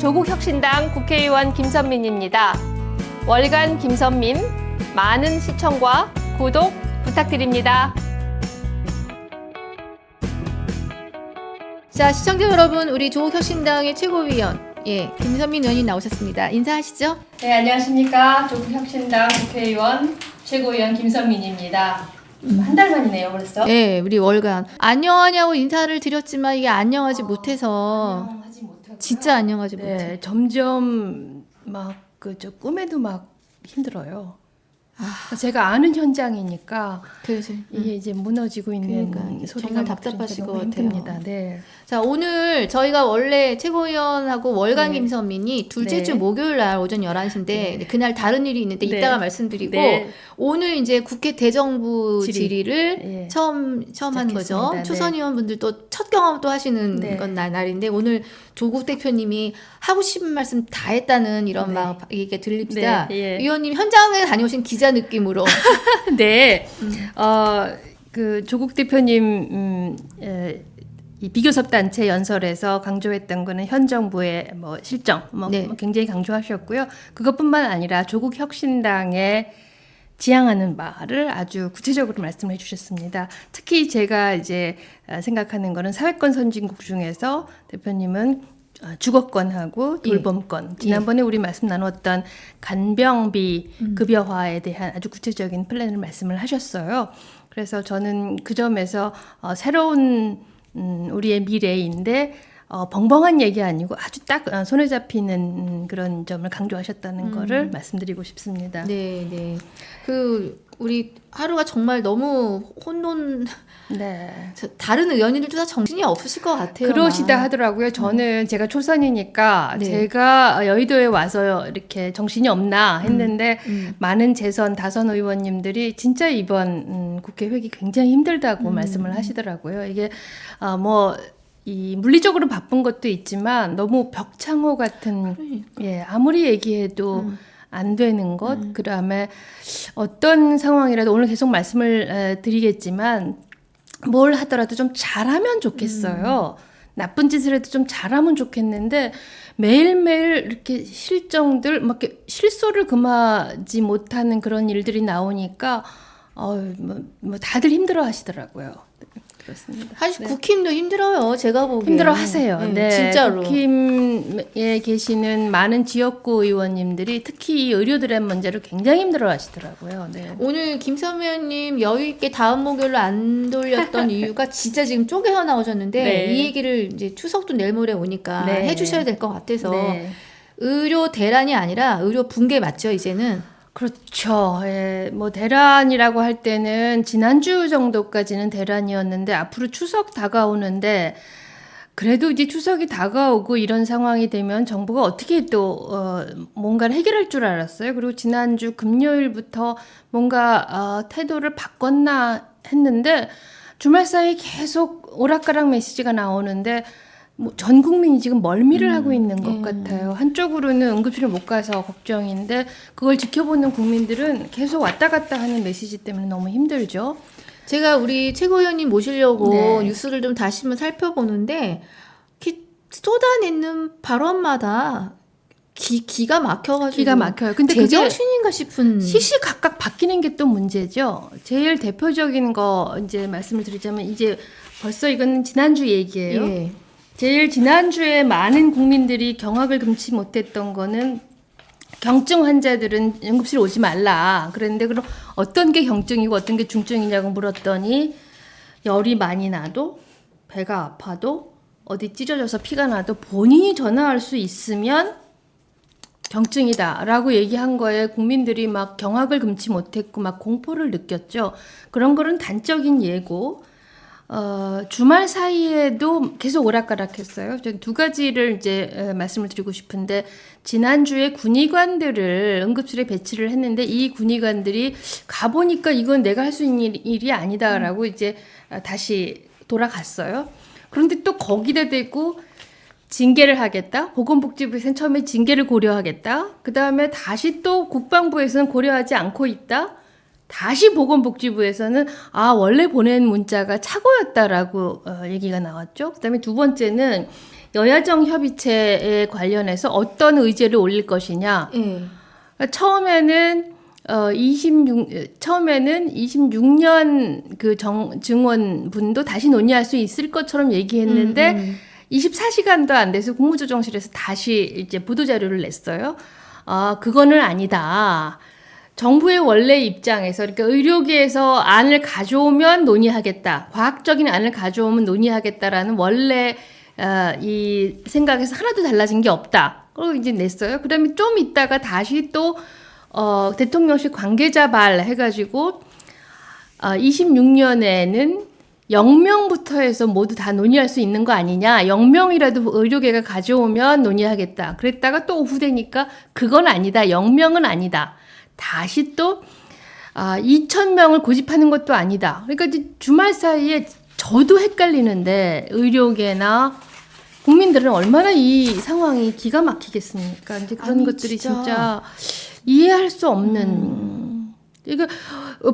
조국혁신당 국회의원 김선민입니다. 월간 김선민, 많은 시청과 구독 부탁드립니다. 자, 시청자 여러분, 우리 조국혁신당의 최고위원, 김선민 의원님 나오셨습니다. 인사하시죠? 네, 안녕하십니까. 조국혁신당 국회의원 최고위원 김선민입니다. 한 달 만이네요, 벌써. 네, 우리 월간. 안녕하냐고 인사를 드렸지만 이게 안녕하지 못해서. 안녕하지 못하고요. 진짜 안녕하지 네, 못해. 점점 막 저 꿈에도 막 힘들어요. 제가 아는 현장이니까 그래서 이게 이제 무너지고 있는 그러니까 소리가 정말 막 답답하실 들으니까 것 너무 같아요. 힘듭니다. 네. 자, 오늘 저희가 원래 최고위원하고 월간 네. 김선민이 둘째 네. 주 목요일 날 오전 11시인데 네. 그날 다른 일이 있는데 네. 이따가 말씀드리고 네. 오늘 이제 국회 대정부 질의. 질의를 네. 처음 하는 거죠. 시작했습니다. 네. 초선 의원분들도 첫 경험 또 하시는 네. 건 날인데 오늘 조국 대표님이 하고 싶은 말씀 다 했다는 이런 네. 막 얘기가 들립니다. 네, 예. 위원님 현장에 다녀오신 기자 느낌으로 네. 그 조국 대표님 이 비교섭 단체 연설에서 강조했던 거는 현 정부의 뭐 실정 네. 굉장히 강조하셨고요. 그것뿐만 아니라 조국 혁신당의 지향하는 바를 아주 구체적으로 말씀해 주셨습니다. 특히 제가 이제 생각하는 거는 사회권 선진국 중에서 대표님은 주거권하고 돌봄권, 지난번에 우리 말씀 나눴던 간병비 급여화에 대한 아주 구체적인 플랜을 말씀을 하셨어요. 그래서 저는 그 점에서 새로운 우리의 미래인데 벙벙한 얘기 아니고 아주 딱 손에 잡히는 그런 점을 강조하셨다는 거를 말씀드리고 싶습니다. 네, 네. 그 우리 하루가 정말 너무 네. 다른 의원님들도 다 정신이 없으실 것 같아요. 그러시다 막. 하더라고요. 저는 제가 초선이니까 네. 제가 여의도에 와서 이렇게 정신이 없나 했는데 음. 많은 재선 다선 의원님들이 진짜 이번 국회 회기 굉장히 힘들다고 말씀을 하시더라고요. 이게 이 물리적으로 바쁜 것도 있지만 너무 벽창호 같은 아무리 얘기해도 안 되는 것, 그다음에 어떤 상황이라도 오늘 계속 말씀을 드리겠지만 뭘 하더라도 좀 잘하면 좋겠어요. 나쁜 짓을 해도 좀 잘하면 좋겠는데 매일매일 이렇게 실정들 막 이렇게 실소를 금하지 못하는 그런 일들이 나오니까 다들 힘들어 하시더라고요. 그렇습니다. 사실 국힘도 힘들어요. 제가 보기에 힘들어 하세요. 네, 진짜로. 국힘에 계시는 많은 지역구 의원님들이 특히 이 의료들의 문제를 굉장히 힘들어 하시더라고요. 네. 오늘 김선미 의원님 여유 있게 다음 목요일로 안 돌렸던 이유가 진짜 지금 쪼개서 나오셨는데 네. 이 얘기를 이제 추석도 내일 모레 오니까 네. 해주셔야 될 것 같아서 네. 의료 대란이 아니라 의료 붕괴 맞죠 이제는? 그렇죠. 뭐 대란이라고 할 때는 지난주 정도까지는 대란이었는데 앞으로 추석 다가오는데 그래도 이제 추석이 다가오고 이런 상황이 되면 정부가 어떻게 또 뭔가를 해결할 줄 알았어요. 그리고 지난주 금요일부터 뭔가 태도를 바꿨나 했는데 주말 사이에 계속 오락가락 메시지가 나오는데 전 국민이 지금 멀미를 하고 있는 것 같아요. 한쪽으로는 응급실을 못 가서 걱정인데 그걸 지켜보는 국민들은 계속 왔다 갔다 하는 메시지 때문에 너무 힘들죠. 제가 우리 최고위원님 모시려고 네. 뉴스를 좀 다시 한번 살펴보는데 이렇게 쏟아내는 발언마다 기가 막혀가지고 기가 막혀요. 근데 그게 제정신인가 싶은 시시각각 바뀌는 게 또 문제죠. 제일 대표적인 거 이제 말씀을 드리자면 이제 벌써 이건 지난주 얘기예요. 예. 제일 지난주에 많은 국민들이 경악을 금치 못했던 거는 경증 환자들은 응급실 오지 말라. 그랬는데 그럼 어떤 게 경증이고 어떤 게 중증이냐고 물었더니 열이 많이 나도 배가 아파도 어디 찢어져서 피가 나도 본인이 전화할 수 있으면 경증이다라고 얘기한 거에 국민들이 막 경악을 금치 못했고 막 공포를 느꼈죠. 그런 거는 단적인 예고. 주말 사이에도 계속 오락가락했어요. 전 두 가지를 이제 말씀을 드리고 싶은데 지난주에 군의관들을 응급실에 배치를 했는데 이 군의관들이 가보니까 이건 내가 할 수 있는 일이 아니다라고 이제 다시 돌아갔어요. 그런데 또 거기다 대고 징계를 하겠다. 보건복지부에서는 처음에 징계를 고려하겠다. 그 다음에 다시 또 국방부에서는 고려하지 않고 있다. 다시 보건복지부에서는 원래 보낸 문자가 착오였다라고 얘기가 나왔죠. 그다음에 두 번째는 여야정 협의체에 관련해서 어떤 의제를 올릴 것이냐. 예. 처음에는 26년 그 증원분도 다시 논의할 수 있을 것처럼 얘기했는데 24시간도 안 돼서 국무조정실에서 다시 이제 보도자료를 냈어요. 그거는 아니다. 정부의 원래 입장에서, 그러니까 의료계에서 안을 가져오면 논의하겠다. 과학적인 안을 가져오면 논의하겠다라는 원래 이 생각에서 하나도 달라진 게 없다. 그리고 이제 냈어요. 그다음에 좀 있다가 다시 또 대통령실 관계자 발 해가지고 26년에는 0명부터 해서 모두 다 논의할 수 있는 거 아니냐. 0명이라도 의료계가 가져오면 논의하겠다. 그랬다가 또 오후 되니까 그건 아니다. 0명은 아니다. 다시 또 2,000명을 고집하는 것도 아니다. 그러니까 이제 주말 사이에 저도 헷갈리는데 의료계나 국민들은 얼마나 이 상황이 기가 막히겠습니까? 이제 그런 아니, 것들이 진짜 이해할 수 없는. 이거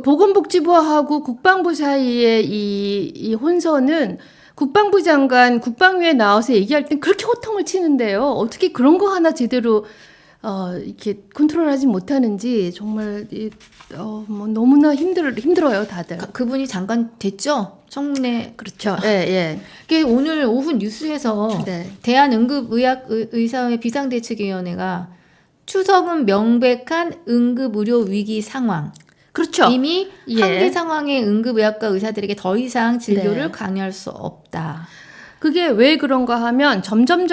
보건복지부하고 국방부 사이의 이 혼선은 국방부 장관 국방위에 나와서 얘기할 땐 그렇게 호통을 치는데요. 어떻게 그런 거 하나 제대로 이렇게 컨트롤하지 못하는지 정말 뭐 너무나 힘들어요, 다들. 그분이 장관 됐죠? 청문회. 그렇죠. 예, 예. 그게 오늘 오후 뉴스에서 네. 대한응급의학의사회 비상대책위원회가 추석은 명백한 응급의료 위기 상황. 그렇죠. 이미 예. 한계 상황의 응급의학과 의사들에게 더 이상 진료를 네. 강요할 수 없다. 그게 왜 그런가 하면 점점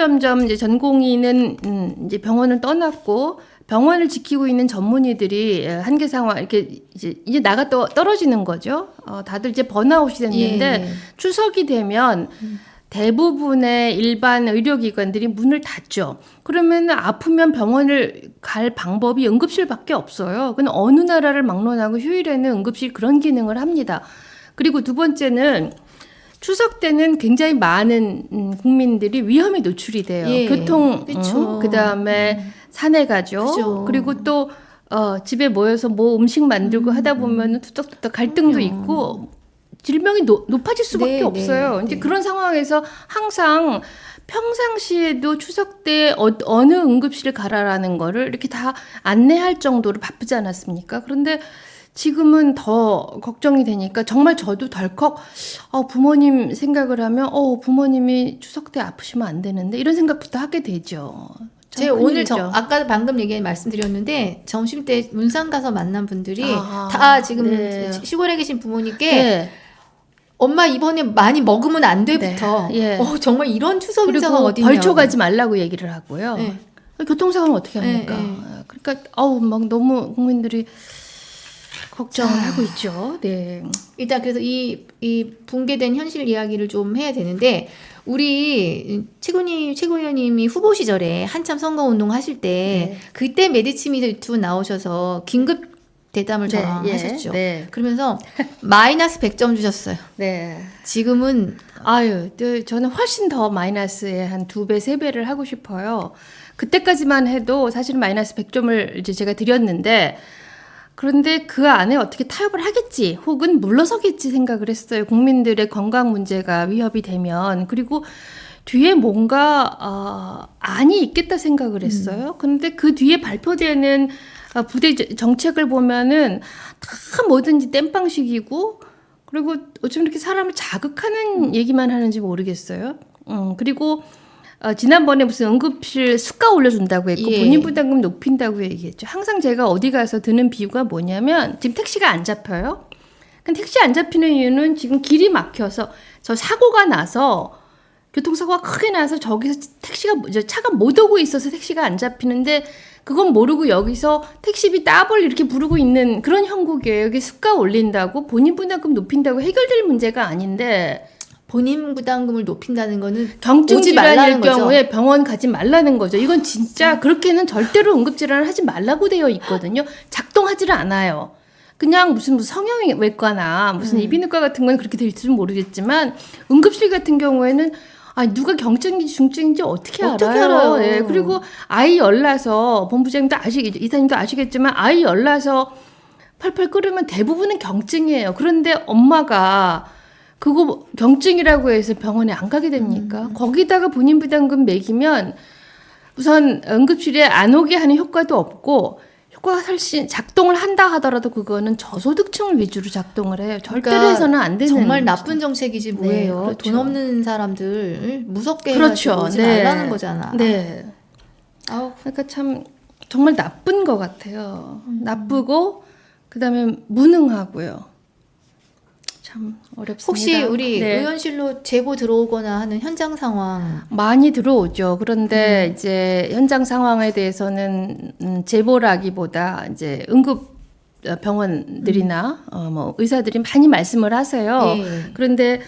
이제 전공의는 이제 병원을 떠났고 병원을 지키고 있는 전문의들이 한계 상황 이렇게 이제 나가 떨어지는 거죠. 다들 이제 번아웃이 됐는데 예. 추석이 되면 대부분의 일반 의료기관들이 문을 닫죠. 그러면 아프면 병원을 갈 방법이 응급실밖에 없어요. 근데 어느 나라를 막론하고 휴일에는 응급실 그런 기능을 합니다. 그리고 두 번째는 추석 때는 굉장히 많은 국민들이 위험에 노출이 돼요. 예, 교통, 그쵸. 그다음에 산에 가죠. 그죠. 그리고 또 집에 모여서 뭐 음식 만들고 하다 보면 투떡투떡 갈등도 있고 질병이 높아질 수밖에 네, 없어요. 네, 이제 네. 그런 상황에서 항상 평상시에도 추석 때 어느 응급실을 가라라는 거를 이렇게 다 안내할 정도로 바쁘지 않았습니까? 그런데 지금은 더 걱정이 되니까 정말 저도 덜컥 부모님 생각을 하면 부모님이 추석 때 아프시면 안 되는데 이런 생각부터 하게 되죠. 제가 오늘 아까 방금 말씀드렸는데 점심 때 문산 가서 만난 분들이 다 지금 네. 시골에 계신 부모님께 네. 엄마 이번에 많이 먹으면 안 돼부터 네. 예. 정말 이런 추석 인사가 그리고 어딨냐고. 벌초 가지 말라고 얘기를 하고요. 네. 교통 상황 어떻게 합니까? 네. 그러니까 막 너무 국민들이 걱정을 하고 있죠. 네. 일단 그래서 이 붕괴된 현실 이야기를 좀 해야 되는데 우리 최고위원님이 후보 시절에 한참 선거운동 하실 때 네. 그때 메디치미 유튜브 나오셔서 긴급 대담을 저랑 네, 예, 하셨죠. 네. 그러면서 마이너스 100점 주셨어요. 네. 지금은 저는 훨씬 더 마이너스에 한 2배, 3배를 하고 싶어요. 그때까지만 해도 사실 마이너스 100점을 이제 제가 드렸는데 그런데 그 안에 어떻게 타협을 하겠지 혹은 물러서겠지 생각을 했어요. 국민들의 건강 문제가 위협이 되면. 그리고 뒤에 뭔가 안이 있겠다 생각을 했어요. 그런데 그 뒤에 발표되는 부대 정책을 보면은 다 뭐든지 땜빵식이고 그리고 어쩜 이렇게 사람을 자극하는 얘기만 하는지 모르겠어요. 그리고 지난번에 무슨 응급실 수가 올려준다고 했고 예. 본인 부담금 높인다고 얘기했죠. 항상 제가 어디 가서 드는 비유가 뭐냐면 지금 택시가 안 잡혀요. 근데 택시 안 잡히는 이유는 지금 길이 막혀서 저 사고가 나서 교통사고가 크게 나서 저기서 차가 못 오고 있어서 택시가 안 잡히는데 그건 모르고 여기서 택시비 따블 이렇게 부르고 있는 그런 형국이에요. 여기 수가 올린다고 본인 부담금 높인다고 해결될 문제가 아닌데 본인 부담금을 높인다는 거는 경증 오지 질환일 말라는 거죠. 경우에 병원 가지 말라는 거죠. 이건 진짜 그렇게는 절대로 응급질환을 하지 말라고 되어 있거든요. 작동하지를 않아요. 그냥 무슨 성형외과나 무슨 이비인후과 같은 건 그렇게 될지는 모르겠지만 응급실 같은 경우에는 누가 경증인지 중증인지 어떻게 알아요? 네. 그리고 아이 열나서 본부장님도 이사님도 아시겠지만 아이 열나서 펄펄 끓으면 대부분은 경증이에요. 그런데 엄마가 그거 경증이라고 해서 병원에 안 가게 됩니까? 거기다가 본인 부담금 매기면 우선 응급실에 안 오게 하는 효과도 없고 효과가 사실 작동을 한다 하더라도 그거는 저소득층을 위주로 작동을 해요. 절대로 그러니까 해서는 안 되는 정말 나쁜 정책이지 뭐예요. 네, 그렇죠. 돈 없는 사람들 무섭게 그렇죠. 해가지고 오지 네. 말라는 거잖아. 네. 아우, 그러니까 참 정말 나쁜 것 같아요. 나쁘고 그다음에 무능하고요. 참 어렵습니다. 혹시 우리 네. 의원실로 제보 들어오거나 하는 현장 상황 많이 들어오죠. 그런데 이제 현장 상황에 대해서는 제보라기보다 이제 응급 병원들이나 뭐 의사들이 많이 말씀을 하세요. 예. 그런데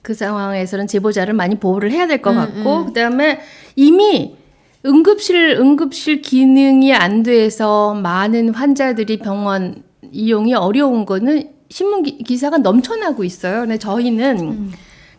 그 상황에서는 제보자를 많이 보호를 해야 될 것 같고 그다음에 이미 응급실 기능이 안 돼서 많은 환자들이 병원 이용이 어려운 거는 신문 기사가 넘쳐나고 있어요. 근데 저희는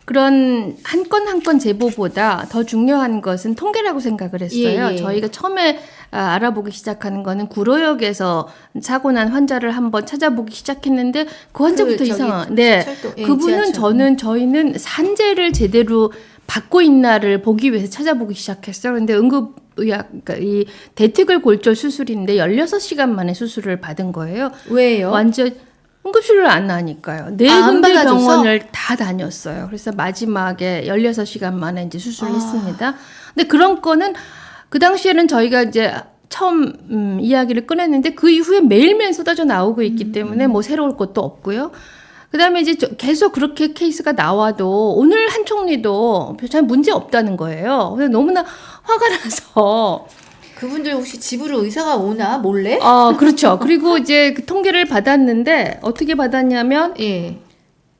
그런 한 건 한 건 제보보다 더 중요한 것은 통계라고 생각을 했어요. 예, 예. 저희가 처음에 알아보기 시작하는 거는 구로역에서 사고 난 환자를 한번 찾아보기 시작했는데 그 환자부터 이상한. 네, 철도, 예, 그분은 지하철. 저희는 산재를 제대로 받고 있나를 보기 위해서 찾아보기 시작했어요. 그런데 응급의학, 그러니까 이 대퇴골 골절 수술인데 16시간 만에 수술을 받은 거예요. 왜요? 완전 응급실을 안 나니까요. 네 안 군데 받아줘서? 병원을 다 다녔어요. 그래서 마지막에 16시간 만에 이제 수술을 했습니다. 근데 그런 거는 그 당시에는 저희가 이제 처음 이야기를 꺼냈는데 그 이후에 매일매일 쏟아져 나오고 있기 때문에 뭐 새로울 것도 없고요. 그다음에 이제 계속 그렇게 케이스가 나와도 오늘 한 총리도 잘 문제 없다는 거예요. 그래서 너무나 화가 나서 그분들 혹시 집으로 의사가 오나 몰래? 그렇죠. 그리고 이제 그 통계를 받았는데 어떻게 받았냐면 예.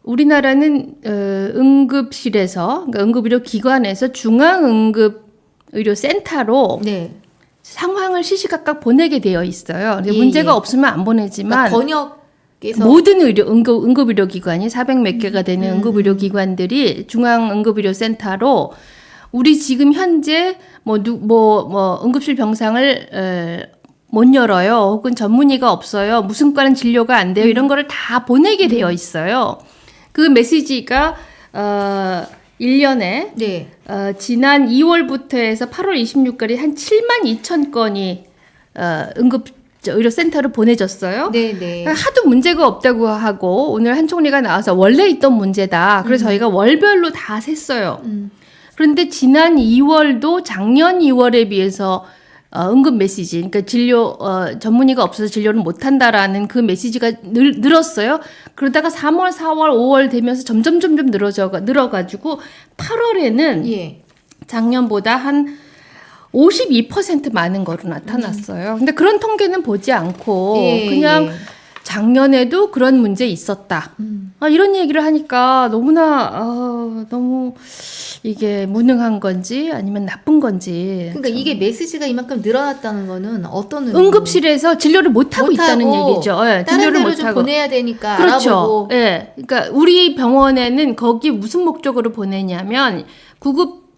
우리나라는 응급실에서 그러니까 응급의료 기관에서 중앙응급의료센터로 네. 상황을 시시각각 보내게 되어 있어요. 근데 예, 문제가 예. 없으면 안 보내지만 그러니까 번역에서 모든 응급의료 기관이 400몇 개가 되는 응급의료 기관들이 중앙응급의료센터로 우리 지금 현재 응급실 병상을 못 열어요. 혹은 전문의가 없어요. 무슨 과는 진료가 안 돼요. 이런 거를 다 보내게 되어 있어요. 그 메시지가 1년에 네. 지난 2월부터 해서 8월 26일까지 한 7만 2천 건이 의료센터로 보내졌어요. 네, 네. 하도 문제가 없다고 하고 오늘 한 총리가 나와서 원래 있던 문제다. 그래서 저희가 월별로 다 셌어요. 그런데 지난 2월도 작년 2월에 비해서 응급 메시지, 그러니까 진료 전문의가 없어서 진료를 못 한다라는 그 메시지가 늘었어요. 그러다가 3월, 4월, 5월 되면서 점점 늘어가지고 8월에는 예. 작년보다 한 52% 많은 거로 나타났어요. 근데 그런 통계는 보지 않고 예, 그냥 예. 작년에도 그런 문제 있었다. 이런 얘기를 하니까 너무나 너무 이게 무능한 건지 아니면 나쁜 건지. 그러니까 이게 메시지가 이만큼 늘어났다는 거는 어떤 응급실에서 진료를 못 하고 있다는 얘기죠. 예, 다른 진료를 데로 못 좀 하고. 보내야 되니까 그렇죠. 알아보고. 예. 그러니까 우리 병원에는 거기 무슨 목적으로 보내냐면 구급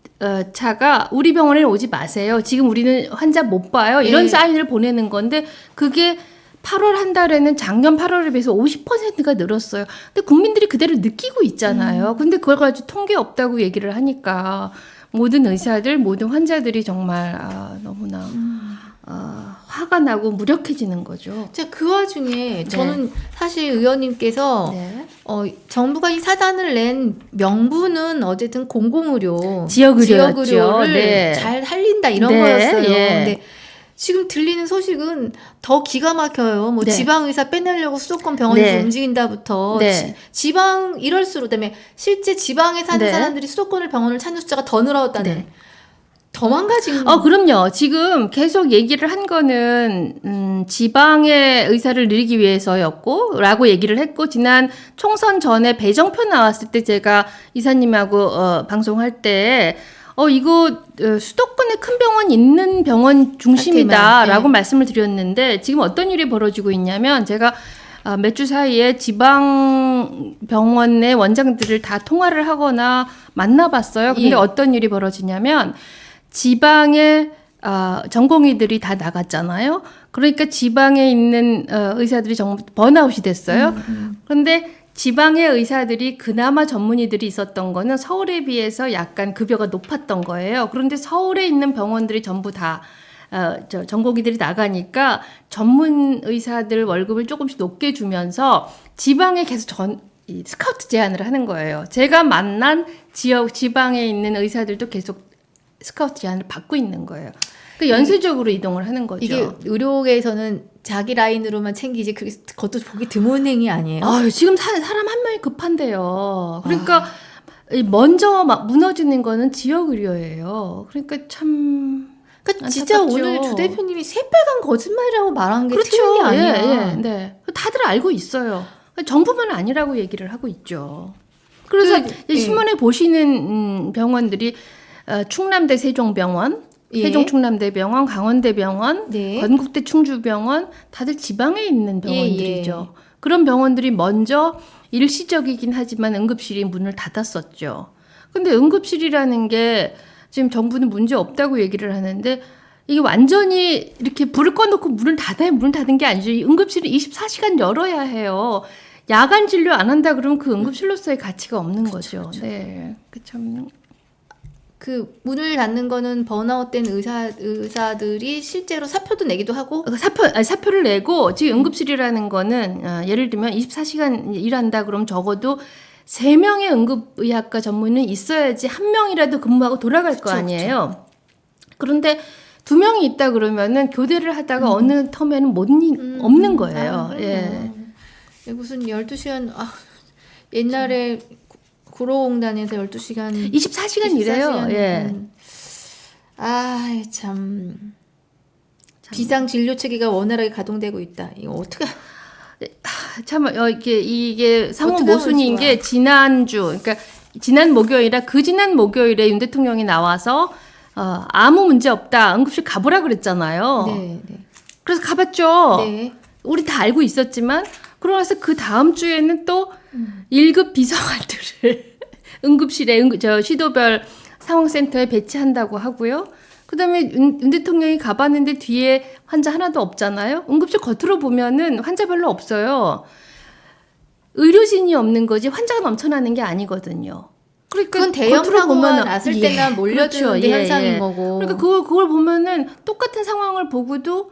차가 우리 병원에 오지 마세요. 지금 우리는 환자 못 봐요. 이런 예. 사인을 보내는 건데 그게 8월 한 달에는 작년 8월에 비해서 50%가 늘었어요. 근데 국민들이 그대로 느끼고 있잖아요. 근데 그걸 가지고 통계 없다고 얘기를 하니까 모든 의사들, 모든 환자들이 정말 너무나 화가 나고 무력해지는 거죠. 자, 그 와중에 저는 사실 의원님께서 네. 정부가 이 사단을 낸 명분은 어쨌든 공공의료, 지역의료였죠. 지역의료를 네. 잘 살린다 이런 네, 거였어요. 예. 근데 지금 들리는 소식은 더 기가 막혀요. 뭐 네. 지방 의사 빼내려고 수도권 병원이 네. 움직인다부터 네. 지방 이럴수록 그다음에 실제 지방에 사는 네. 사람들이 수도권을 병원을 찾는 숫자가 더 늘어났다는 네. 더 망가진. 그럼요. 지금 계속 얘기를 한 거는 지방의 의사를 늘리기 위해서였고 라고 얘기를 했고 지난 총선 전에 배정표 나왔을 때 제가 이사님하고 방송할 때 이거 수도권에 큰 병원 있는 병원 중심이다라고 네. 말씀을 드렸는데 지금 어떤 일이 벌어지고 있냐면 제가 몇 주 사이에 지방 병원의 원장들을 다 통화를 하거나 만나봤어요. 근데 예. 어떤 일이 벌어지냐면 지방에 전공의들이 다 나갔잖아요. 그러니까 지방에 있는 의사들이 정말 번아웃이 됐어요. 그런데 지방의 의사들이 그나마 전문의들이 있었던 거는 서울에 비해서 약간 급여가 높았던 거예요. 그런데 서울에 있는 병원들이 전부 다 전공의들이 나가니까 전문 의사들 월급을 조금씩 높게 주면서 지방에 계속 이 스카우트 제안을 하는 거예요. 제가 만난 지방에 있는 의사들도 계속 스카우트 제안을 받고 있는 거예요. 그러니까 연쇄적으로 이동을 하는 거죠. 이게 의료계에서는 자기 라인으로만 챙기지 그것도 보기 드문 행위 아니에요? 지금 사람 한 명이 급한데요. 그러니까 먼저 막 무너지는 거는 지역 의료예요. 그러니까 참 그러니까 진짜 안타깝죠. 오늘 주 대표님이 새빨간 거짓말이라고 말한 게 그렇죠. 틀린 게 아니야. 예. 네. 다들 알고 있어요. 정부만 아니라고 얘기를 하고 있죠. 그래서 신문에 보시는 병원들이 충남대 세종병원, 예. 세종 충남대병원, 강원대병원, 네. 건국대 충주병원 다들 지방에 있는 병원들이죠. 그런 병원들이 먼저 일시적이긴 하지만 응급실이 문을 닫았었죠. 근데 응급실이라는 게 지금 정부는 문제 없다고 얘기를 하는데 이게 완전히 이렇게 불을 꺼놓고 문을 닫은 게 아니죠. 이 응급실은 24시간 열어야 해요. 야간 진료 안 한다 그러면 그 응급실로서의 가치가 없는 거죠. 네, 참. 그 문을 닫는 거는 번아웃된 의사들이 실제로 사표도 내기도 하고 사표를 내고 지금 응급실이라는 거는 예를 들면 24시간 일한다 그러면 적어도 3명의 응급의학과 전문의는 있어야지 1명이라도 근무하고 돌아갈 거 아니에요. 그런데 2명이 있다 그러면은 교대를 하다가 어느 텀에는 없는 거예요. 예. 무슨 12시간 옛날에 구로공단에서 12시간 24시간 일해요. 예. 참 비상 진료 체계가 원활하게 가동되고 있다. 이거 어떻게 참 이게 상호 어떻게 모순인 하면 게 지난주 그러니까 지난 목요일에 지난 목요일에 윤 대통령이 나와서 아무 문제 없다. 응급실 가보라 그랬잖아요. 네. 그래서 가봤죠. 네. 우리 다 알고 있었지만 그러고서 그 다음 주에는 또 1급 비서관들을 응급실에 시도별 상황센터에 배치한다고 하고요. 그다음에 윤 대통령이 가봤는데 뒤에 환자 하나도 없잖아요. 응급실 겉으로 보면은 환자 별로 없어요. 의료진이 없는 거지 환자가 넘쳐나는 게 아니거든요. 그러니까 그건 대형 겉으로 사고가 났을 때나 몰려드는 그렇죠. 현상인 거고. 그러니까 그걸 보면은 똑같은 상황을 보고도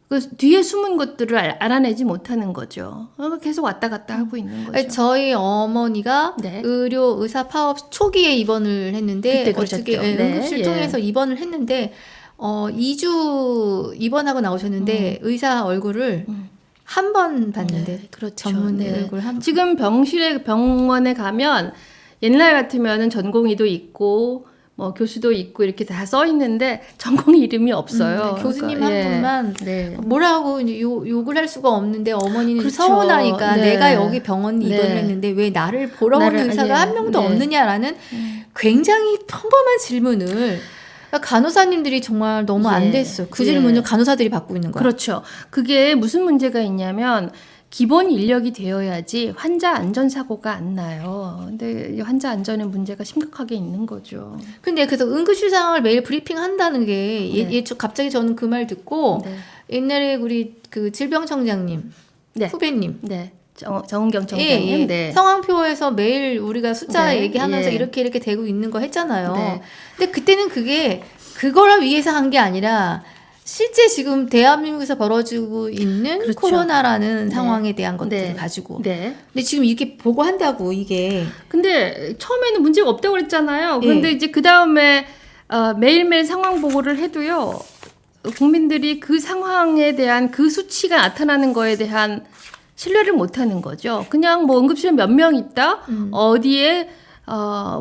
그 뒤에 숨은 것들을 알아내지 못하는 거죠. 계속 왔다 갔다 하고 있는 거죠. 저희 어머니가 네. 의사 파업 초기에 입원을 했는데 그때 어떻게 그러셨죠. 네. 응급실 통해서 입원을 했는데 2주 입원하고 나오셨는데 의사 얼굴을 한 번 봤는데 그렇죠. 전문 얼굴 한 번. 지금 병원에 가면 옛날 같으면은 전공의도 있고 뭐 교수도 있고 이렇게 다 써 있는데 전공 이름이 없어요. 교수님 그러니까, 한 분만 네. 뭐라고 이제 욕을 할 수가 없는데 어머니는 그렇죠. 서운하니까 네. 내가 여기 병원 입원을 네. 했는데 왜 나를 보러 오는 의사가 한 명도 없느냐라는 굉장히 평범한 질문을 그러니까 간호사님들이 정말 너무 안 됐어요. 그 질문을 간호사들이 받고 있는 거야. 그렇죠. 그게 무슨 문제가 있냐면 기본 인력이 되어야지 환자 안전 사고가 안 나요. 근데 환자 안전의 문제가 심각하게 있는 거죠. 근데 그래서 응급실 상황을 매일 브리핑 한다는 게 갑자기 저는 그 말 듣고 옛날에 우리 그 질병청장님 후배님 정은경 청장님 상황표에서 매일 우리가 숫자 얘기하면서 이렇게 되고 있는 거 했잖아요. 근데 그때는 그걸 위해서 한 게 아니라 실제 지금 대한민국에서 벌어지고 있는 코로나라는 상황에 대한 것들을 가지고. 근데 지금 이렇게 보고한다고 이게. 근데 처음에는 문제가 없다고 그랬잖아요. 그런데 이제 그 다음에 매일매일 상황 보고를 해도요. 국민들이 그 상황에 대한 그 수치가 나타나는 거에 대한 신뢰를 못 하는 거죠. 그냥 뭐 응급실에 몇 명 있다. 어디에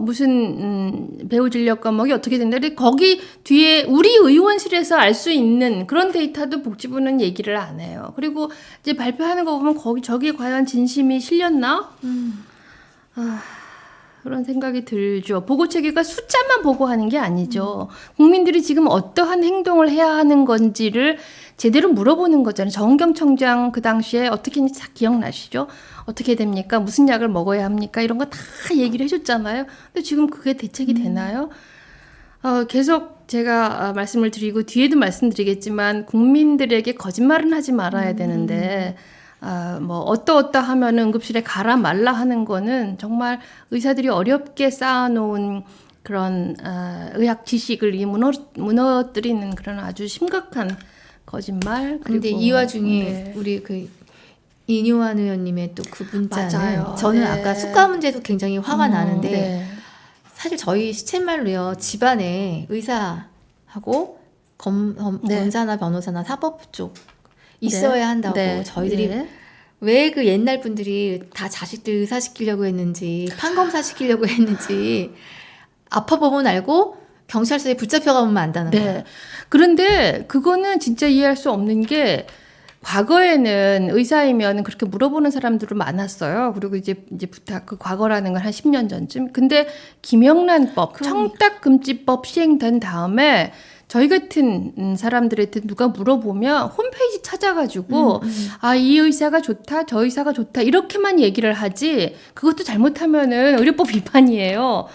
무슨 배후 진료 과목이 어떻게 된다. 거기 뒤에 우리 의원실에서 알 수 있는 그런 데이터도 복지부는 얘기를 안 해요. 그리고 이제 발표하는 거 보면 저기에 과연 진심이 실렸나? 그런 생각이 들죠. 보고 체계가 숫자만 보고하는 게 아니죠. 국민들이 지금 어떠한 행동을 해야 하는 건지를 제대로 물어보는 거잖아요. 정은경 청장 그 당시에 어떻게 했는지 다 기억나시죠? 어떻게 됩니까? 무슨 약을 먹어야 합니까? 이런 거 다 얘기를 해줬잖아요. 근데 지금 그게 대책이 되나요? 계속 제가 말씀을 드리고 뒤에도 말씀드리겠지만 국민들에게 거짓말은 하지 말아야 되는데 뭐 어떠 하면 응급실에 가라 말라 하는 거는 정말 의사들이 어렵게 쌓아놓은 그런 의학 지식을 무너뜨리는 그런 아주 심각한 거짓말. 근데 그리고 이 와중에 네. 우리 그 이뇨한 의원님의 또 그 문자는 맞아요. 저는 네. 아까 수가 문제도 굉장히 화가 나는데 네. 사실 저희 시쳇말로요 집안에 의사하고 검사나 변호사나 사법 쪽 있어야 한다고 네. 저희들이 네. 왜 그 옛날 분들이 다 자식들 의사 시키려고 했는지 판검사 시키려고 했는지 아파보면 알고 경찰서에 붙잡혀가면 안다는 거예요. 네. 그런데 그거는 진짜 이해할 수 없는 게 과거에는 의사이면 그렇게 물어보는 사람들은 많았어요. 그리고 이제 부탁 그 과거라는 건 한 10년 전쯤. 근데 김영란법, 청탁금지법 시행된 다음에 저희 같은 사람들한테 누가 물어보면 홈페이지 찾아가지고 아, 이 의사가 좋다, 저 의사가 좋다 이렇게만 얘기를 하지 그것도 잘못하면은 의료법 위반이에요.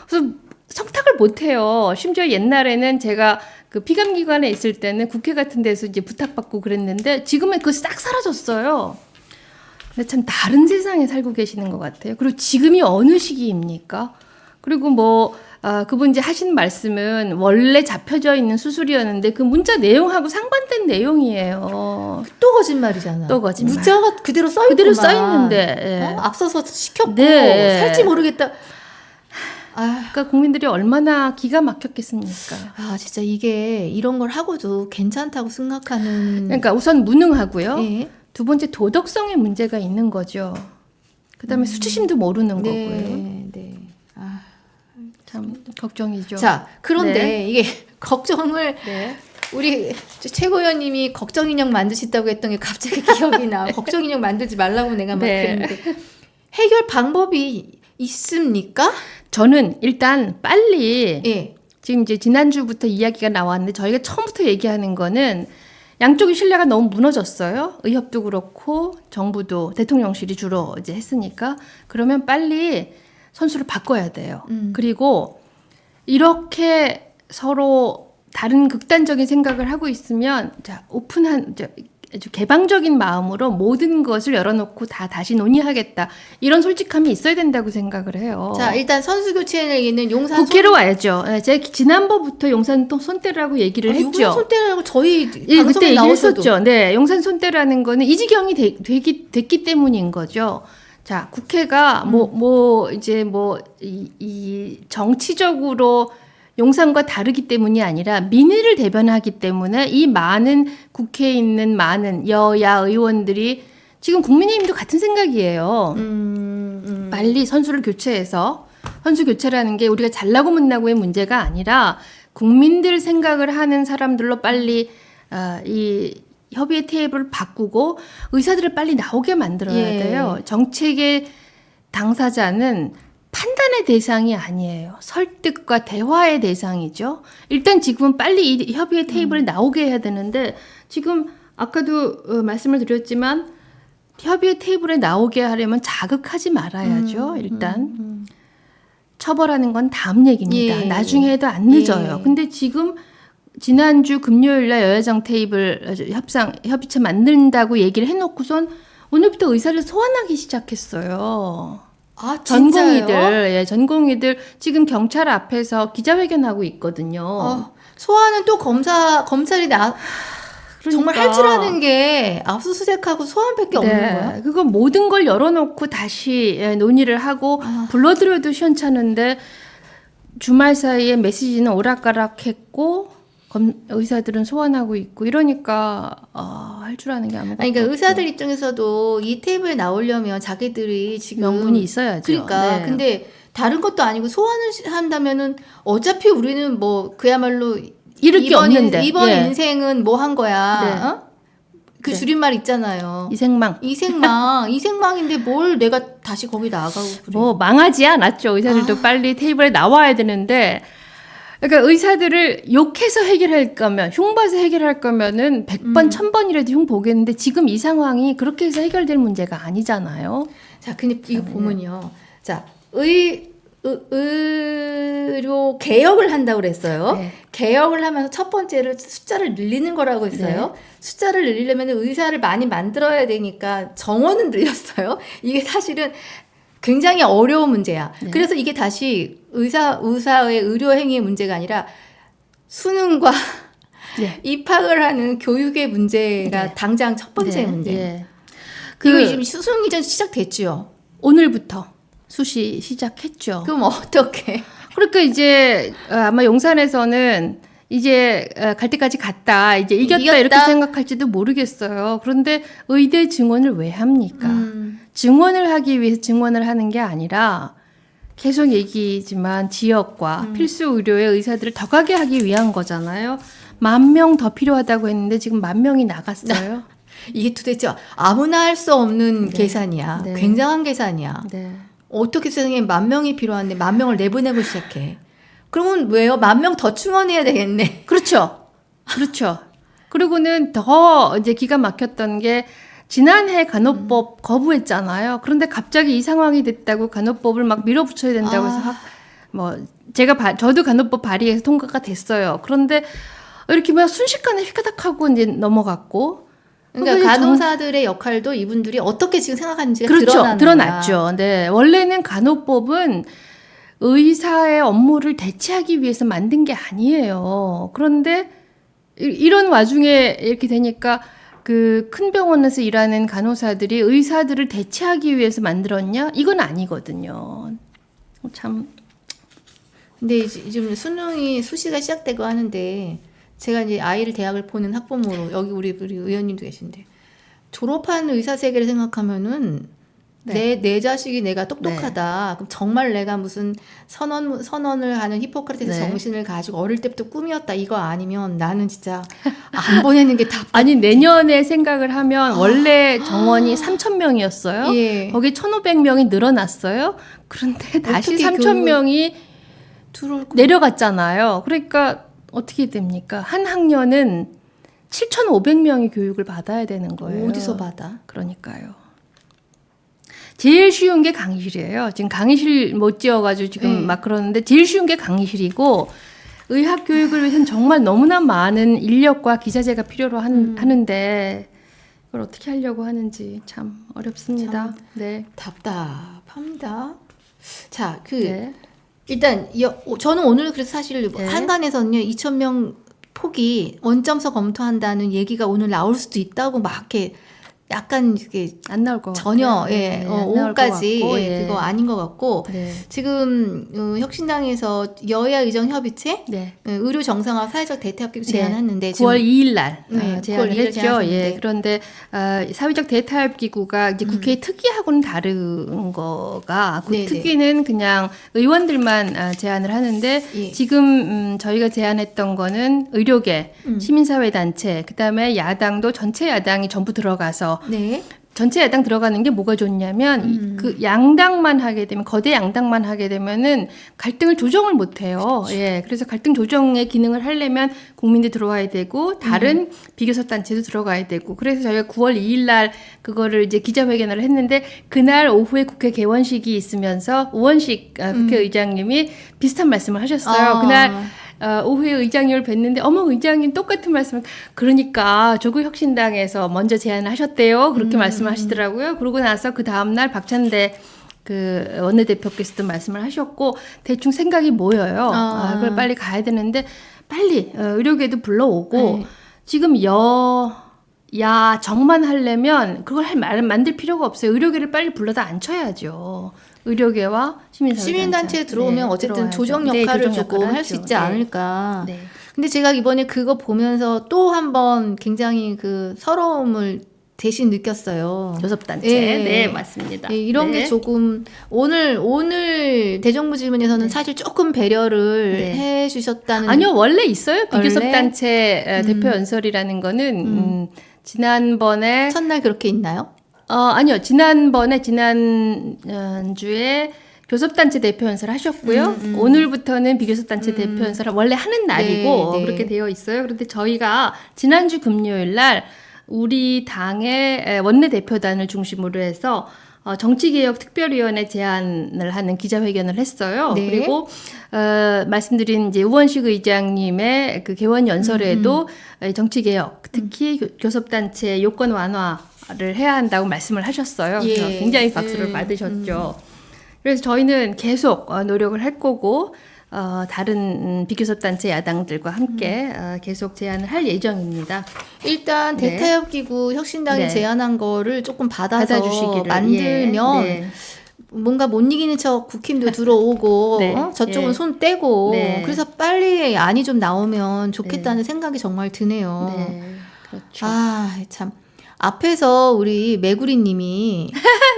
그래서 청탁을 못 해요. 심지어 옛날에는 제가 그 피감기관에 있을 때는 국회 같은 데서 이제 부탁받고 그랬는데 지금은 그거 싹 사라졌어요. 근데 참 다른 세상에 살고 계시는 것 같아요. 그리고 지금이 어느 시기입니까? 그리고 뭐 그분 이제 하신 말씀은 원래 잡혀져 있는 수술이었는데 그 문자 내용하고 상반된 내용이에요. 또 거짓말이잖아. 또 거짓말. 문자가 그대로 써 있구만. 그대로 써 있는데 예. 앞서서 시켰고 네. 살지 모르겠다. 그러니까 국민들이 얼마나 기가 막혔겠습니까? 진짜 이게 이런 걸 하고도 괜찮다고 생각하는. 그러니까 우선 무능하고요. 예. 두 번째 도덕성에 문제가 있는 거죠. 그다음에 수치심도 모르는 거고요. 네. 참 걱정이죠. 자, 그런데 네. 이게 걱정을 네. 우리 최고위원님이 걱정 인형 만드신다고 했던 게 갑자기 기억이 나. 걱정 인형 만들지 말라고 내가 막 네. 그랬는데 해결 방법이 있습니까? 저는 일단 빨리 예. 지금 이제 지난주부터 이야기가 나왔는데 저희가 처음부터 얘기하는 거는 양쪽의 신뢰가 너무 무너졌어요. 의협도 그렇고 정부도 대통령실이 주로 이제 했으니까 그러면 빨리 선수를 바꿔야 돼요. 그리고 이렇게 서로 다른 극단적인 생각을 하고 있으면 자 오픈한 아주 개방적인 마음으로 모든 것을 열어놓고 다시 논의하겠다. 이런 솔직함이 있어야 된다고 생각을 해요. 자, 일단 선수 교체에 있는 용산 국회로 와야죠. 네, 제가 지난번부터 용산 손대라고 얘기를 했죠. 용산 손대라고 저희 예, 그때 방송에 나오셔도 얘기했었죠. 네, 용산 손대라는 거는 이 지경이 됐기 때문인 거죠. 자, 국회가 이 정치적으로 용산과 다르기 때문이 아니라 민의를 대변하기 때문에 이 많은 국회에 있는 많은 여야 의원들이 지금 국민의힘도 같은 생각이에요. 빨리 선수를 교체해서 선수 교체라는 게 우리가 잘나고 못나고의 문제가 아니라 국민들 생각을 하는 사람들로 빨리 이 협의의 테이블을 바꾸고 의사들을 빨리 나오게 만들어야 돼요. 정책의 당사자는 판단의 대상이 아니에요. 설득과 대화의 대상이죠. 일단 지금은 빨리 이 협의의 테이블에 나오게 해야 되는데 지금 아까도 말씀을 드렸지만 협의의 테이블에 나오게 하려면 자극하지 말아야죠. 일단 처벌하는 건 다음 얘기입니다. 예. 나중에 해도 안 늦어요. 예. 근데 근데 지금 지난주 금요일날 여야정 테이블 협의체 만든다고 얘기를 해놓고선 오늘부터 의사를 소환하기 시작했어요. 전공의들, 전공의들 지금 경찰 앞에서 기자회견하고 있거든요. 소환은 또 검찰이 정말 할 줄 아는 게 압수수색하고 소환밖에 없는 거야? 그거 모든 걸 열어놓고 다시 논의를 하고 불러들여도 시원찮은데 주말 사이에 메시지는 오락가락했고 의사들은 소환하고 있고 이러니까 할 줄 아는 게 아무것도 그러니까 없죠. 의사들 입장에서도 이 테이블에 나오려면 자기들이 지금 명분이 있어야죠. 그러니까 네. 근데 다른 것도 아니고 소환을 한다면은 어차피 우리는 뭐 그야말로 잃을 게 없는데 이번 예. 인생은 뭐 한 거야? 네. 어? 그 네. 줄임말 있잖아요. 이생망인데 뭘 내가 다시 거기 나가고 그래? 뭐 망하지 않았죠. 의사들도 빨리 테이블에 나와야 되는데 그러니까 의사들을 욕해서 해결할 거면 흉봐서 해결할 거면은 100번 1000번이라도 흉 보겠는데 지금 이 상황이 그렇게 해서 해결될 문제가 아니잖아요. 자, 근데 이거 보면요. 자, 의료 개혁을 한다고 그랬어요. 네. 개혁을 하면서 첫 번째를 숫자를 늘리는 거라고 했어요. 숫자를 늘리려면 의사를 많이 만들어야 되니까 정원은 늘렸어요. 이게 사실은 굉장히 어려운 문제야. 네. 그래서 이게 다시 의사의 의료 행위의 문제가 아니라 수능과 네. 입학을 하는 교육의 문제가 네. 당장 첫 번째 네. 문제. 예. 이거 지금 수능 이전 시작됐죠. 오늘부터 수시 시작했죠. 그럼 어떻게? 그러니까 이제 아마 용산에서는 이제 갈 때까지 갔다, 이제 이겼다 이렇게 생각할지도 모르겠어요. 그런데 의대 증원을 왜 합니까? 증원을 하기 위해서 증원을 하는 게 아니라 계속 얘기지만 지역과 필수 의료의 의사들을 더 가게 하기 위한 거잖아요. 10,000명 더 필요하다고 했는데 지금 10,000명이 나갔어요. 이게 도대체 아무나 할 수 없는 계산이야. 네. 굉장한 계산이야. 네. 어떻게 세상에 10,000명이 필요한데 10,000명을 내보내고 시작해. 그러면 왜요? 10,000명 더 충원해야 되겠네. 그렇죠. 그렇죠. 그리고는 더 이제 기가 막혔던 게 지난해 간호법 거부했잖아요. 그런데 갑자기 이 상황이 됐다고 간호법을 막 밀어붙여야 된다고 해서 저도 간호법 발의해서 통과가 됐어요. 그런데 이렇게 막 순식간에 휘가닥 하고 이제 넘어갔고. 그러니까 간호사들의 역할도 이분들이 어떻게 지금 생각하는지가 그렇죠. 드러났죠. 드러났죠. 네. 원래는 간호법은 의사의 업무를 대체하기 위해서 만든 게 아니에요. 그런데 이런 와중에 이렇게 되니까 그 큰 병원에서 일하는 간호사들이 의사들을 대체하기 위해서 만들었냐? 이건 아니거든요. 참. 근데 지금 수시가 시작되고 하는데 제가 이제 아이를 대학을 보는 학부모로 여기 우리 의원님도 계신데 졸업한 의사 세계를 생각하면은 내 자식이 내가 똑똑하다. 그럼 정말 내가 무슨 선언을 하는 히포크라테스 정신을 가지고 어릴 때부터 꿈이었다. 이거 아니면 나는 진짜 안 보내는 게 다. 아니 내년에 생각을 하면 원래 정원이 3,000명이었어요. 예. 거기 1,500명이 늘어났어요. 그런데 다시 3,000명이 내려갔잖아요. 그러니까 어떻게 됩니까? 한 학년은 7,500명이 교육을 받아야 되는 거예요. 어디서 받아? 그러니까요. 제일 쉬운 게 강의실이에요. 지금 강의실 못 지어가지고 지금 막 그러는데 제일 쉬운 게 강의실이고 의학 교육을 위해서는 정말 너무나 많은 인력과 기자재가 필요로 하는데 그걸 어떻게 하려고 하는지 참 어렵습니다. 네. 답답합니다. 자, 네. 일단 저는 오늘 그래서 사실 한간에서는요 2,000명 포기 원점서 검토한다는 얘기가 오늘 나올 수도 있다고 막 이렇게 약간 이게 안 나올 것 같아요. 전혀 네, 오후까지 예. 그거 아닌 것 같고 네. 지금 혁신당에서 여야 의정 협의체 네. 의료 정상화 사회적 대타협기구 제안했는데 9월 2일 날9월 제안을 2일 했죠. 제안하셨는데. 예. 그런데 사회적 대타협기구가 이제 국회의 특위하고는 다른 거가 그 네네. 특위는 그냥 의원들만 제안을 하는데 예. 지금 저희가 제안했던 거는 의료계, 시민사회단체, 그다음에 야당도 전체 야당이 전부 들어가서 네. 전체 야당 들어가는 게 뭐가 좋냐면 그 양당만 하게 되면 거대 양당만 하게 되면은 갈등을 조정을 못 해요. 예. 그래서 갈등 조정의 기능을 하려면 국민들 들어와야 되고 다른 비교섭 단체도 들어가야 되고 그래서 저희가 9월 2일 날 그거를 이제 기자회견을 했는데 그날 오후에 국회 개원식이 있으면서 우원식 국회의장님이 비슷한 말씀을 하셨어요. 그날 오후에 의장님을 뵀는데 어머 의장님 똑같은 말씀을 그러니까 조국 혁신당에서 먼저 제안을 하셨대요. 그렇게 말씀하시더라고요. 그러고 나서 그 다음날 박찬대 그 원내대표께서도 말씀을 하셨고 대충 생각이 모여요. 그걸 빨리 가야 되는데 빨리 의료계도 불러오고 지금 야 정만 하려면 그걸 만들 필요가 없어요. 의료계를 빨리 불러다 앉혀야죠. 의료계와 시민단체에 들어오면 어쨌든 조정 역할을 조금 할 수 있지 않을까. 네. 근데 제가 이번에 그거 보면서 또 한 번 굉장히 그 서러움을 대신 느꼈어요. 교섭단체. 예. 네, 맞습니다. 예, 이런 게 조금 오늘 대정부 질문에서는 사실 조금 배려를 해 주셨다는. 아니요, 원래 있어요. 비교섭단체 대표 연설이라는 거는 지난번에 첫날 그렇게 있나요? 아니요. 지난주에 교섭단체 대표 연설 하셨고요. 오늘부터는 비교섭단체 대표 연설을 원래 하는 날이고 네. 그렇게 되어 있어요. 그런데 저희가 지난주 금요일 날 우리 당의 원내대표단을 중심으로 해서 정치개혁특별위원회 제안을 하는 기자회견을 했어요. 네. 그리고 말씀드린 이제 우원식 의장님의 그 개원 연설에도 정치개혁, 특히 교섭단체 요건 완화를 해야 한다고 말씀을 하셨어요. 예. 그래서 굉장히 박수를 받으셨죠. 그래서 저희는 계속 노력을 할 거고 다른 비교섭단체 야당들과 함께 계속 제안을 할 예정입니다. 일단 네. 대타협기구 혁신당이 네. 제안한 거를 조금 받아서 받아주시기를 만들면 예. 뭔가 못 이기는 척 국힘도 들어오고 네. 저쪽은 예. 손 떼고 네. 그래서 빨리 안이 좀 나오면 좋겠다는 생각이 정말 드네요. 네, 그렇죠. 아, 참. 앞에서 우리 매구리님이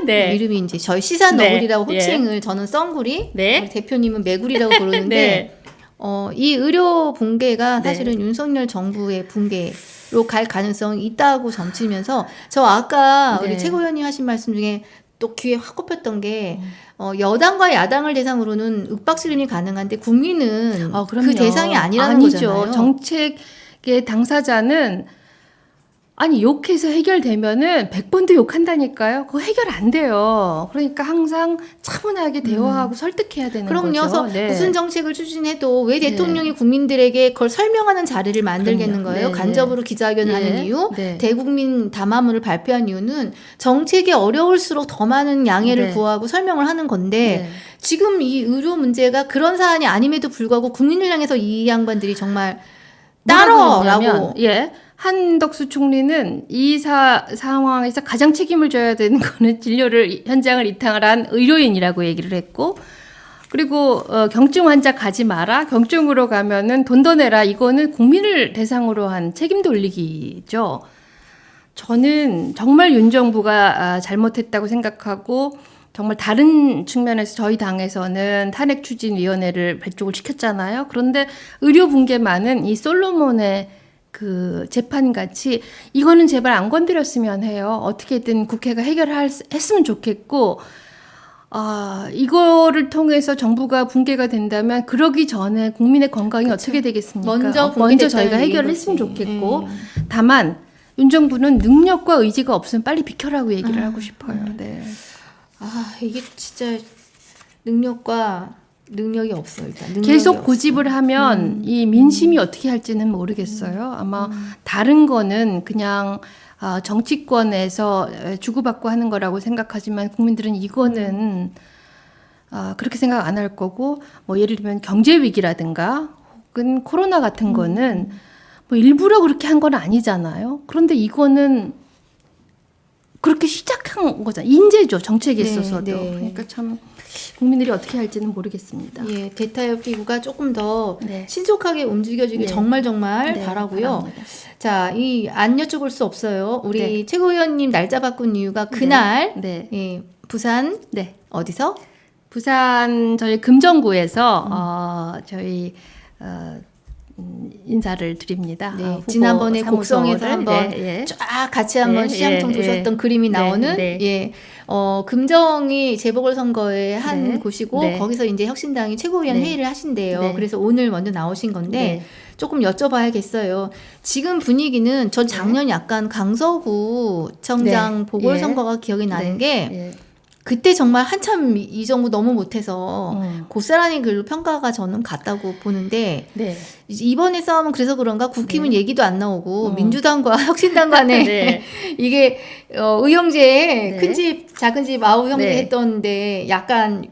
네. 이름이 이제 저희 시사 네. 너구리라고 예. 호칭을 저는 썬구리, 네. 우리 대표님은 매구리라고 부르는데 네. 이 의료 붕괴가 네. 사실은 윤석열 정부의 붕괴로 갈 가능성이 있다고 점치면서 저 아까 네. 우리 최고위원님 하신 말씀 중에 또 귀에 확 꼽혔던 게 여당과 야당을 대상으로는 윽박지름이 가능한데 국민은 그 그럼요. 대상이 아니라는 아니죠. 거잖아요. 정책의 당사자는 아니 욕해서 해결되면은 100번도 욕한다니까요. 그거 해결 안 돼요. 그러니까 항상 차분하게 대화하고 설득해야 되는 그럼요. 거죠. 그래서 무슨 정책을 추진해도 왜 대통령이 국민들에게 그걸 설명하는 자리를 만들겠는 그럼요. 거예요? 네, 간접으로 기자회견을 네. 하는 이유, 네. 대국민 담화문을 발표한 이유는 정책이 어려울수록 더 많은 양해를 네. 구하고 설명을 하는 건데 네. 지금 이 의료 문제가 그런 사안이 아님에도 불구하고 국민을 향해서 이 양반들이 정말 뭐라고 따라라고 했냐면, 한덕수 총리는 이 상황에서 가장 책임을 져야 되는 거는 진료를 현장을 이탈을 한 의료인이라고 얘기를 했고, 그리고 경증 환자 가지 마라. 경증으로 가면은 돈 더 내라. 이거는 국민을 대상으로 한 책임 돌리기죠. 저는 정말 윤 정부가 잘못했다고 생각하고 정말 다른 측면에서 저희 당에서는 탄핵 추진위원회를 발족을 시켰잖아요. 그런데 의료 붕괴만은 이 솔로몬의 그 재판같이 이거는 제발 안 건드렸으면 해요. 어떻게든 국회가 해결했으면 좋겠고, 이거를 통해서 정부가 붕괴가 된다면 그러기 전에 국민의 건강이 어떻게 되겠습니까? 먼저 저희가 해결을 했으면 좋겠고, 다만 윤 정부는 능력과 의지가 없으면 빨리 비켜라고 얘기를 하고 싶어요. 네. 이게 진짜 능력이 없어요. 일단 능력이 계속 없어. 고집을 하면 이 민심이 어떻게 할지는 모르겠어요. 아마 다른 거는 그냥 정치권에서 주고받고 하는 거라고 생각하지만 국민들은 이거는 그렇게 생각 안 할 거고, 뭐 예를 들면 경제 위기라든가 혹은 코로나 같은 거는 뭐 일부러 그렇게 한 건 아니잖아요. 그런데 이거는 그렇게 시작한 거잖아요. 인재죠, 정책에 있어서도. 네. 그러니까 참 국민들이 어떻게 할지는 모르겠습니다. 예, 대타협기구가 조금 더 네. 신속하게 움직여주길 네. 정말 네, 바라고요. 바랍니다. 자, 안 여쭤볼 수 없어요. 우리 네. 최고위원님 날짜 바꾼 이유가 그날 네. 예, 부산 네. 어디서? 부산 저희 금정구에서 저희 인사를 드립니다. 네, 후보 지난번에 사무소를. 곡성에서 한번 네, 쫙 같이 한번 시장통 도셨던 그림이 네, 나오는 네. 예, 금정이 재보궐선거의 한 네, 곳이고 네. 거기서 이제 혁신당이 최고위원 네. 회의를 하신대요. 네. 그래서 오늘 먼저 나오신 건데 네. 조금 여쭤봐야겠어요. 지금 분위기는 전 작년 약간 강서구청장 네. 보궐선거가 기억이 나는 네. 게 예. 그때 정말 한참 이 정부 너무 못해서 고스란히 글로 평가가 저는 같다고 보는데 네. 이번에 싸움은 그래서 그런가 국힘은 네. 얘기도 안 나오고 민주당과 혁신당 간에 네. 이게 의형제 네. 큰 집 작은 집 아우 형제 네. 했던데 약간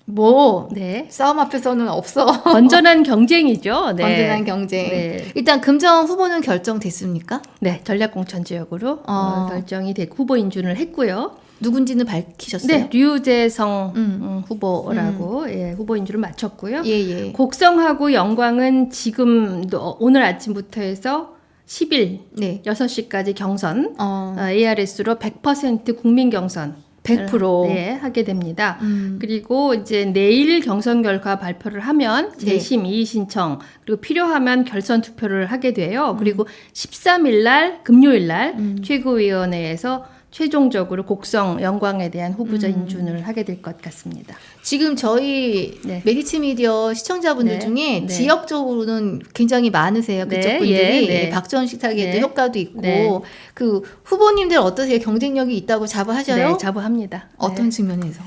뭐 네. 싸움 앞에서는 없어. 건전한 경쟁이죠. 네. 건전한 경쟁. 네. 일단 금정 후보는 결정됐습니까? 네, 전략공천 지역으로 결정이 되고 후보 인준을 했고요. 누군지는 밝히셨어요? 네, 류재성 후보라고 후보 인준을 마쳤고요. 예. 곡성하고 영광은 지금도 오늘 아침부터 해서 10일 네. 6시까지 경선 ARS로 100% 국민 경선 100%. 네, 하게 됩니다. 그리고 이제 내일 경선 결과 발표를 하면 재심, 이의 신청, 그리고 필요하면 결선 투표를 하게 돼요. 그리고 13일 날 금요일 날 최고위원회에서 최종적으로 곡성 영광에 대한 후보자 인준을 하게 될 것 같습니다. 지금 저희 네. 메디츠 미디어 시청자분들 네. 중에 네. 지역적으로는 굉장히 많으세요. 그쪽 네. 분들이 예. 네. 박지원 식탁에도 네. 효과도 있고 네. 그 후보님들 어떠세요? 경쟁력이 있다고 자부하셔요? 네, 자부합니다. 어떤 네. 측면에서?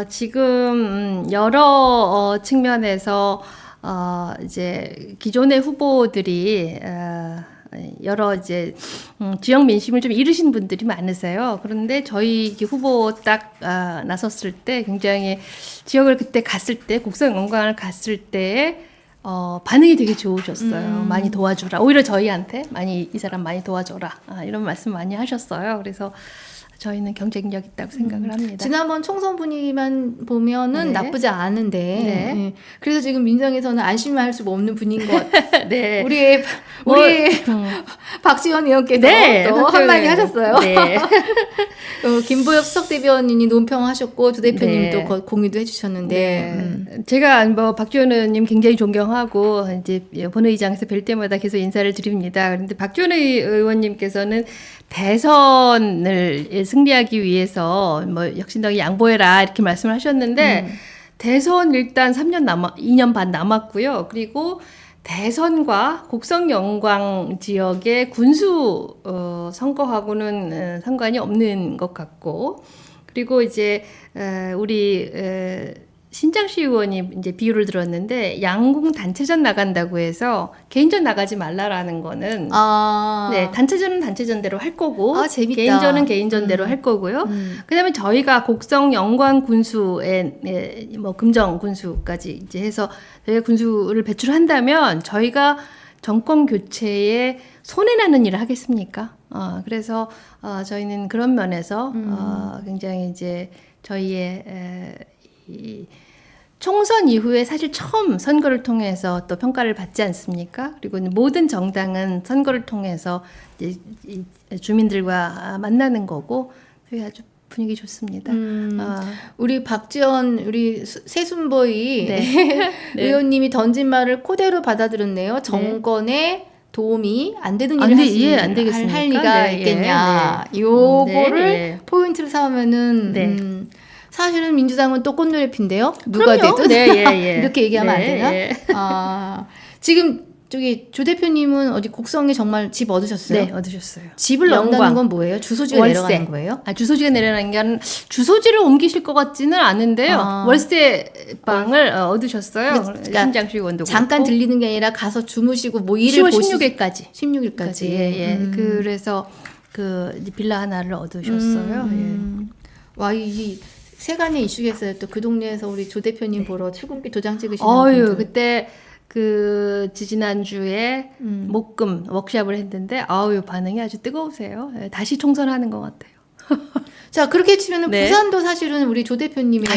지금 여러 측면에서 이제 기존의 후보들이 여러 이제 지역 민심을 좀 잃으신 분들이 많으세요. 그런데 저희 후보 딱 나섰을 때 굉장히 지역을 그때 갔을 때 곡성 영광을 갔을 때 반응이 되게 좋으셨어요. 많이 도와주라. 오히려 저희한테 이 사람 많이 도와줘라. 이런 말씀 많이 하셨어요. 그래서 저희는 경쟁력 있다고 생각을 합니다. 지난번 총선 분위기만 보면은 네. 나쁘지 않은데 네. 예. 그래서 지금 민정에서는 안심할 수가 없는 분인 것 같아요. 네. 우리 박지원 의원께서 네, 또 박지원 한마디 의원. 하셨어요. 네. 김보엽 수석 대변인이 논평하셨고 조 대표님도 네. 공유도 해주셨는데 네. 제가 박지원 의원님 굉장히 존경하고 이제 본회의장에서 뵐 때마다 계속 인사를 드립니다. 그런데 박지원 의원님께서는 대선을 승리하기 위해서 혁신당이 양보해라 이렇게 말씀을 하셨는데 대선 일단 2년 반 남았고요. 그리고 대선과 곡성 영광 지역의 군수 선거하고는 상관이 없는 것 같고, 그리고 이제 우리 신장시 의원이 이제 비유를 들었는데 양궁 단체전 나간다고 해서 개인전 나가지 말라라는 거는 네, 단체전은 단체전대로 할 거고 재밌다. 개인전은 개인전대로 할 거고요. 그다음에 저희가 곡성 영광 군수에 금정 군수까지 이제 해서 저희가 군수를 배출한다면 저희가 정권 교체에 손해나는 일을 하겠습니까? 그래서 저희는 그런 면에서 굉장히 이제 저희의 이 총선 이후에 사실 처음 선거를 통해서 또 평가를 받지 않습니까? 그리고 모든 정당은 선거를 통해서 이제 주민들과 만나는 거고 저희 아주 분위기 좋습니다. 우리 박지원 우리 세순보이 네. 의원님이 던진 말을 그대로 받아들였네요. 정권에 도움이 안 되는 일을 안 되겠습니까? 할 리가 네, 있겠냐. 네. 요거를 네. 포인트로 삼으면은 네. 사실은 민주당은 또 꽃놀이핀데요. 누가 그럼요. 되든 네, 이렇게 얘기하면 네, 안 되나? 예. 지금 저기 조 대표님은 어디 곡성에 정말 집 얻으셨어요? 네, 얻으셨어요. 집을 영광. 얻는다는 건 뭐예요? 주소지가 월세. 내려가는 거예요? 주소지가 내려가는 게 아니라 주소지를 옮기실 것 같지는 않은데요. 월세 방을 얻으셨어요. 그러니까 신장시 의원도 잠깐 그렇고. 들리는 게 아니라 가서 주무시고 뭐 일을 10월 보시 16일까지. 16일까지. 예. 그래서 이제 빌라 하나를 얻으셨어요. 와, 이 세간의 이슈겠어요. 또 그 동네에서 우리 조 대표님 보러 출근길 도장 찍으시는 어유 분들. 그때 지지난주에 목금 워크숍을 했는데 반응이 아주 뜨거우세요. 예, 다시 총선하는 것 같아요. 자, 그렇게 치면은 네. 부산도 사실은 우리 조 대표님의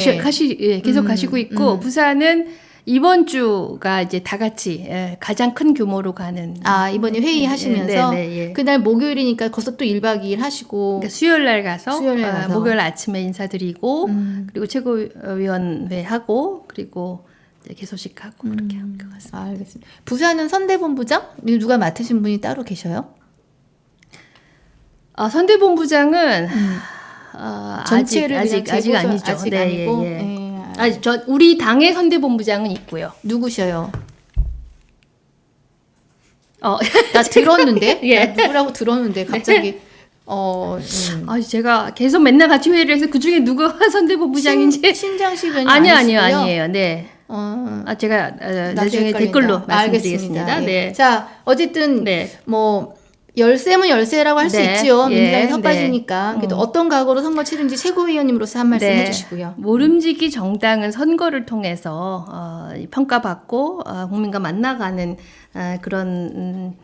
계속 가시고 있고 부산은 이번 주가 이제 다 같이 가장 큰 규모로 가는 이번에 회의하시면서 예. 그날 목요일이니까 거기서 또 1박 2일 하시고 그러니까 수요일 날 가서 목요일 아침에 인사드리고 그리고 최고위원회 하고 그리고 이제 개소식하고 그렇게 한 것 같습니다. 알겠습니다. 부산은 선대본부장 누가 맡으신 분이 따로 계셔요? 선대본부장은 전체를 아직 아니죠. 아직 네, 아니고. 예. 우리 당의 선대본부장은 있고요. 누구셔요? 나 들었는데? 예. 나 누구라고 들었는데 갑자기 제가 계속 맨날 같이 회의를 해서 그 중에 누가 선대본부장인지 신장식 의원님 아니에요. 네. 제가 나중에 댓글로 말씀드리겠습니다. 네. 자, 어쨌든 뭐 열세면 열세라고 할 수 있지요. 민주당이 섭빠지니까. 그래도 어떤 각오로 선거 치른지 최고위원님으로서 한 말씀 해주시고요. 모름지기 정당은 선거를 통해서 평가받고 국민과 만나가는 그런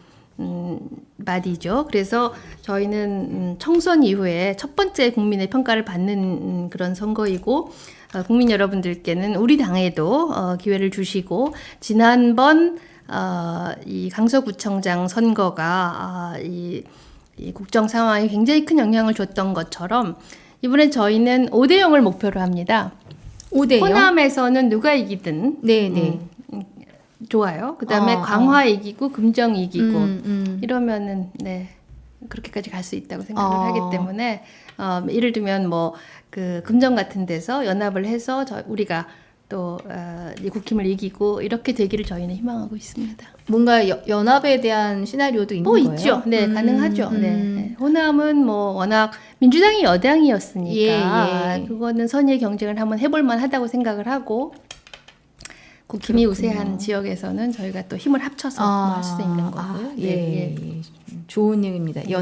말이죠. 그래서 저희는 총선 이후에 첫 번째 국민의 평가를 받는 그런 선거이고 국민 여러분들께는 우리 당에도 기회를 주시고 지난번 이 강서구청장 선거가 이 국정 상황에 굉장히 큰 영향을 줬던 것처럼 이번에 저희는 5대 0을 목표로 합니다. 5대 0? 호남에서는 누가 이기든 네. 좋아요. 그다음에 광화 이기고 금정 이기고 이러면은 그렇게까지 갈 수 있다고 생각을 하기 때문에 예를 들면 뭐 그 금정 같은 데서 연합을 해서 우리가 또 이 국힘을 이기고 이렇게 되기를 저희는 희망하고 있습니다. 뭔가 연합에 대한 시나리오도 있는 거예요? 있죠. 네, 가능하죠. 네. 호남은 뭐 워낙 민주당이 여당이었으니까 예. 그거는 선의의 경쟁을 한번 해볼 만하다고 생각을 하고 국힘이 우세한 지역에서는 저희가 또 힘을 합쳐서 할 수 있는 거고요. 예. 좋은 얘기입니다. 네.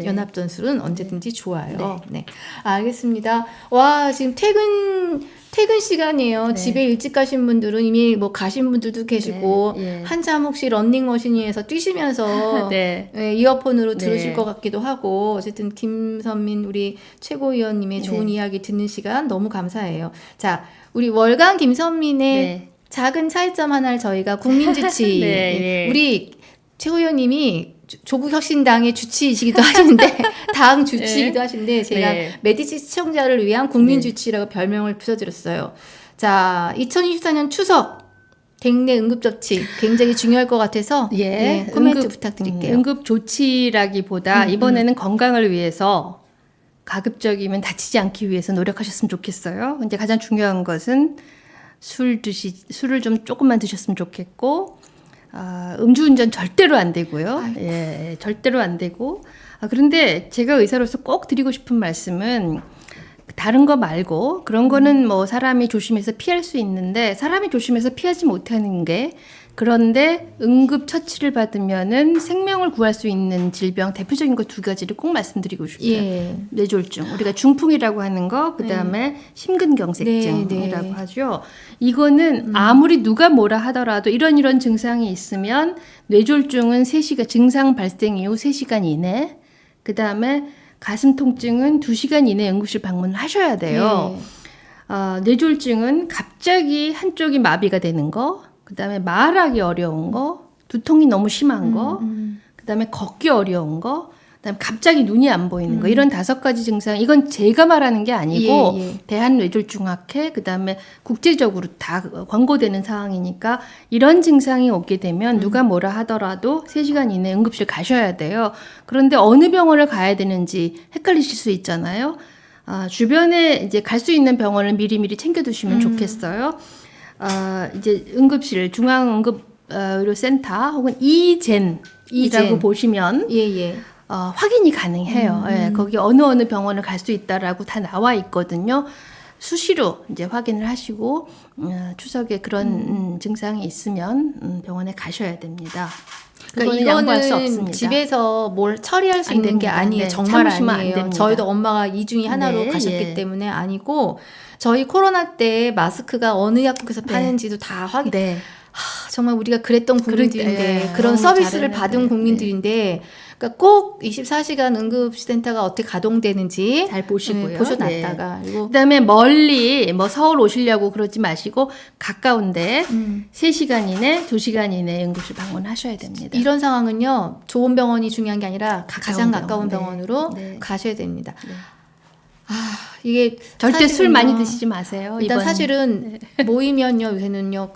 연합 전술은 언제든지 좋아요. 네. 알겠습니다. 와, 지금 퇴근 시간이에요. 네. 집에 일찍 가신 분들은 이미 뭐 가신 분들도 계시고 네. 한참 혹시 런닝머신 위에서 뛰시면서 네. 이어폰으로 들으실 네. 것 같기도 하고 어쨌든 김선민 우리 최고위원님의 좋은 이야기 듣는 시간 너무 감사해요. 자, 우리 월간 김선민의 네. 작은 차이점 하나를 저희가 국민주치 네. 우리 최고위원님이 조국혁신당의 주치이시기도 하시는데 당 주치이기도 하신데 제가 메디치 시청자를 위한 국민주치라고 별명을 붙여드렸어요. 자, 2024년 추석 대내 응급조치 굉장히 중요할 것 같아서 코멘트 부탁드릴게요. 응급조치라기보다 이번에는 건강을 위해서 가급적이면 다치지 않기 위해서 노력하셨으면 좋겠어요. 근데 가장 중요한 것은 술을 좀 조금만 드셨으면 좋겠고 음주운전 절대로 안 되고요. 예, 절대로 안 되고. 그런데 제가 의사로서 꼭 드리고 싶은 말씀은 다른 거 말고 그런 거는 뭐 사람이 조심해서 피할 수 있는데 사람이 조심해서 피하지 못하는 게 그런데 응급 처치를 받으면은 생명을 구할 수 있는 질병 대표적인 거 두 가지를 꼭 말씀드리고 싶어요. 뇌졸중 우리가 중풍이라고 하는 거 그다음에 심근경색증이라고 하죠. 이거는 아무리 누가 뭐라 하더라도 이런 증상이 있으면 뇌졸중은 3시간 증상 발생 이후 3시간 이내 그다음에 가슴 통증은 2시간 이내 응급실 방문을 하셔야 돼요. 뇌졸중은 갑자기 한쪽이 마비가 되는 거 그다음에 말하기 어려운 거, 두통이 너무 심한 거, 그다음에 걷기 어려운 거, 그다음에 갑자기 눈이 안 보이는 거 이런 5가지 증상. 이건 제가 말하는 게 아니고 대한뇌졸중학회 그다음에 국제적으로 다 권고되는 상황이니까 이런 증상이 오게 되면 누가 뭐라 하더라도 3시간 이내 응급실 가셔야 돼요. 그런데 어느 병원을 가야 되는지 헷갈리실 수 있잖아요. 주변에 이제 갈 수 있는 병원을 미리미리 챙겨두시면 좋겠어요. 이제 응급실 중앙응급의료센터 혹은 이젠이라고 보시면 확인이 가능해요. 거기 어느 병원을 갈 수 있다라고 다 나와 있거든요. 수시로 이제 확인을 하시고 추석에 그런 증상이 있으면 병원에 가셔야 됩니다. 그러니까 양보할 수 이거는 없습니다. 집에서 뭘 처리할 수 있는 게 아니에요. 정말 아니에요. 저희도 엄마가 이 중에 하나로 가셨기 때문에 아니고 저희 코로나 때 마스크가 어느 약국에서 파는지도 다 확인. 정말 우리가 그랬던 국민들인데 그런 서비스를 받은 국민들인데 그러니까 꼭 24시간 응급센터가 어떻게 가동되는지 잘 보시고요. 보셔놨다가 그리고 그다음에 멀리 뭐 서울 오시려고 그러지 마시고 가까운데 3시간 이내, 2시간 이내 응급실 방문하셔야 됩니다. 이런 상황은요. 좋은 병원이 중요한 게 아니라 가장 가까운 병원. 병원으로 가셔야 됩니다. 이게 절대 술 많이 드시지 마세요. 일단 사실은 모이면요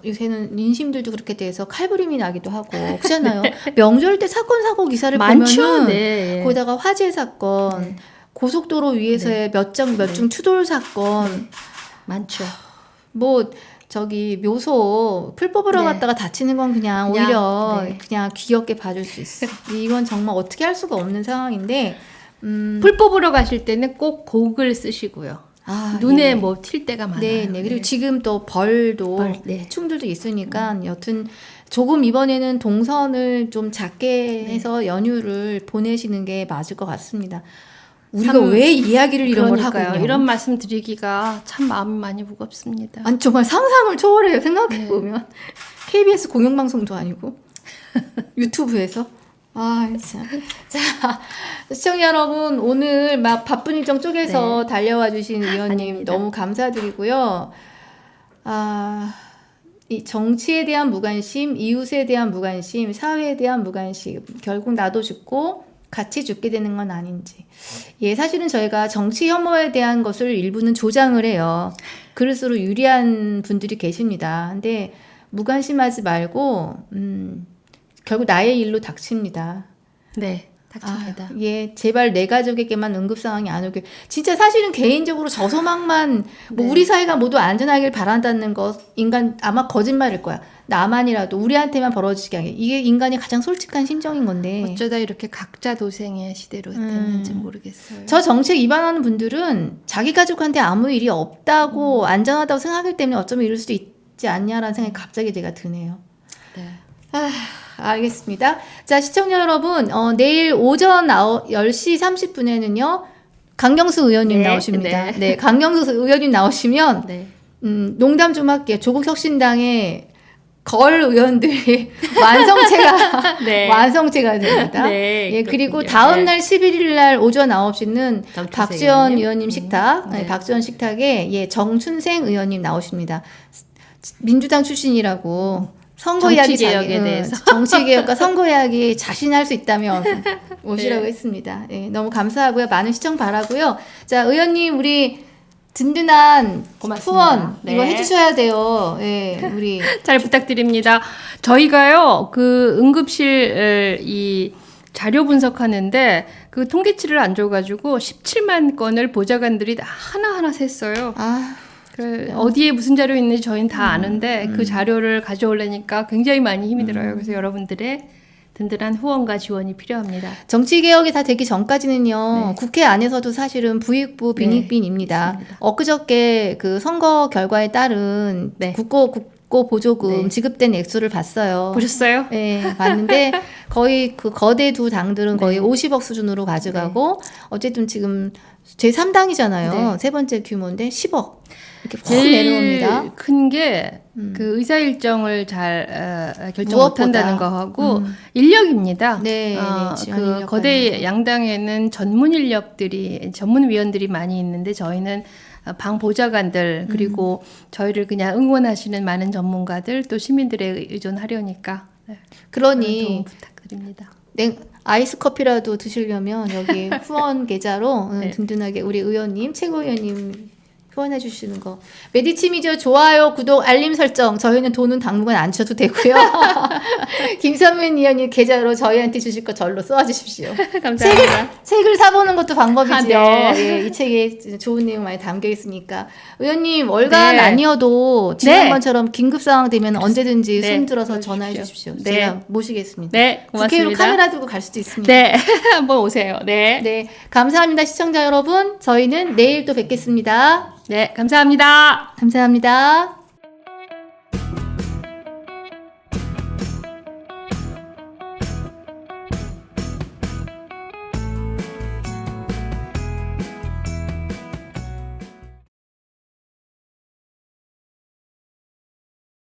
요새는 인심들도 그렇게 돼서 칼부림이 나기도 하고 그렇잖아요. 명절 때 사고 기사를 보면은 거기다가 화재 사건, 고속도로 위에서의 몇 중 추돌 사건 많죠. 뭐 저기 묘소 풀 뽑으러 갔다가 다치는 건 그냥 오히려 그냥 귀엽게 봐줄 수 있어. 이건 정말 어떻게 할 수가 없는 상황인데. 풀 뽑으러 가실 때는 꼭 곡을 쓰시고요. 눈에 뭐 튈 때가 많아요. 그리고 지금 또 벌도 충들도 있으니까 여튼 조금 이번에는 동선을 좀 작게 해서 연휴를 보내시는 게 맞을 것 같습니다. 우리가 왜 이야기를 이런 걸 하고 있냐고. 이런 말씀 드리기가 참 마음이 많이 무겁습니다. 아니 정말 상상을 초월해요. 생각해보면 KBS 공영방송도 아니고 유튜브에서 참. 자, 시청자 여러분, 오늘 막 바쁜 일정 쪽에서 달려와 주신 의원님 너무 감사드리고요. 이 정치에 대한 무관심, 이웃에 대한 무관심, 사회에 대한 무관심, 결국 나도 죽고 같이 죽게 되는 건 아닌지. 사실은 저희가 정치 혐오에 대한 것을 일부는 조장을 해요. 그럴수록 유리한 분들이 계십니다. 근데 무관심하지 말고, 결국 나의 일로 닥칩니다. 닥칩니다. 예, 제발 내 가족에게만 응급 상황이 안 오길. 진짜 사실은 개인적으로 저 소망만 뭐 네. 우리 사회가 모두 안전하길 바란다는 것 인간 아마 거짓말일 거야. 나만이라도 우리한테만 벌어지게 하게. 이게 인간의 가장 솔직한 심정인 건데. 어쩌다 이렇게 각자 도생의 시대로 됐는지 모르겠어요. 저 정책 위반하는 분들은 자기 가족한테 아무 일이 없다고 안전하다고 생각하기 때문에 어쩌면 이럴 수도 있지 않냐라는 생각이 갑자기 제가 드네요. 네. 알겠습니다. 자, 시청자 여러분, 내일 오전 10시 30분에는요, 강경수 의원님 네, 나오십니다. 네. 네, 강경수 의원님 나오시면, 네. 농담 좀 할게요. 조국혁신당의 걸 의원들이 완성체가, 네. 완성체가 됩니다. 네, 예, 그리고 그렇군요. 다음날 11일 날 오전 9시는 정춘생 박지원 의원님. 의원님 식탁, 네. 박지원 식탁에 예, 정춘생 의원님 나오십니다. 민주당 출신이라고 선거 이야기 정치개혁에 대해서. 정치개혁과 선거 이야기 자신할 수 있다면 오시라고 네. 했습니다. 예, 너무 감사하고요. 많은 시청 바라고요. 자, 의원님 우리 든든한 고맙습니다. 후원 네. 이거 해주셔야 돼요. 예, 우리 잘 부탁드립니다. 저희가요, 그 응급실 이 자료 분석하는데 그 통계치를 안 줘가지고 17만 건을 보좌관들이 다 하나하나 셌어요. 어디에 무슨 자료 있는지 저희는 다 아는데 그 자료를 가져오려니까 굉장히 많이 힘이 들어요. 그래서 여러분들의 든든한 후원과 지원이 필요합니다. 정치개혁이 다 되기 전까지는요, 네. 국회 안에서도 사실은 부익부 빈익빈입니다. 맞습니다. 엊그저께 그 선거 결과에 따른 네. 국고 보조금 네. 지급된 액수를 봤어요. 보셨어요? 네, 봤는데 거의 그 거대 두 당들은 거의 네. 50억 수준으로 가져가고 어쨌든 지금 제3당이잖아요. 네. 세 번째 규모인데 10억 이렇게 확 내려옵니다. 제일 큰 게 그 의사 일정을 잘 결정 무엇보다. 못한다는 거하고 인력입니다. 네, 네, 지원 그 인력 거대 관련. 양당에는 전문 인력들이 전문 위원들이 많이 있는데 저희는 방 보좌관들 그리고 저희를 그냥 응원하시는 많은 전문가들 또 시민들에 의존하려니까 네, 그런 도움 그러니 부탁드립니다. 아이스 커피라도 드시려면 여기 후원 계좌로 네. 든든하게 우리 의원님, 최고위원님 후원해 주시는 거. 메디치미디어 좋아요, 구독, 알림 설정. 저희는 돈은 당분간 안 쳐도 되고요. 김선민 의원님 계좌로 저희한테 주실 거 절로 쏘아주십시오. 감사합니다. 책을 사보는 것도 방법이지요. 아, 네. 예, 이 책에 좋은 내용 많이 담겨 있으니까. 의원님 월간 네. 아니어도 지난번처럼 긴급 상황 되면 언제든지 네. 손 들어서 불러주십시오. 전화해 주십시오. 네. 제가 모시겠습니다. 네, 국회로 고맙습니다. 카메라 들고 갈 수도 있습니다. 네, 한번 오세요. 네, 네, 감사합니다 시청자 여러분. 저희는 내일 또 뵙겠습니다. 네, 감사합니다. 감사합니다.